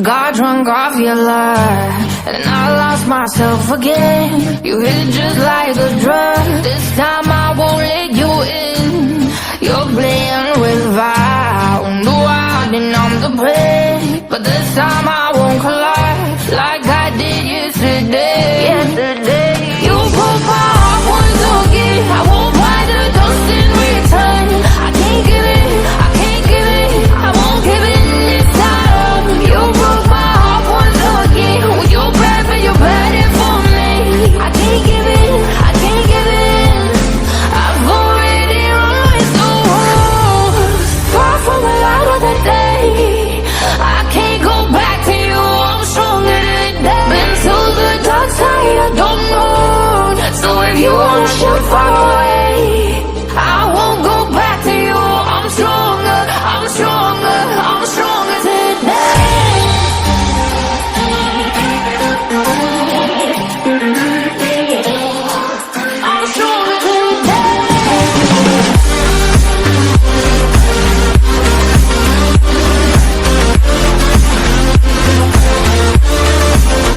got drunk off your lie, and I lost myself again. You hit just like a drug. This time I won't let you in. You're playing with fire. No, I didn't on the play, but this time I won't collapse like I did yesterday. You broke my heart once again. I won't buy the dust in return. I can't give it, I can't give it, I won't give it this time. You broke my heart once again. When you're bad, but you're bad for me. I can't give it, I can't give it. I've already run so far from the light of the day. I can't go back to you, I'm stronger today. Been to the dark side, I don't know. So if you wanna shoot fire,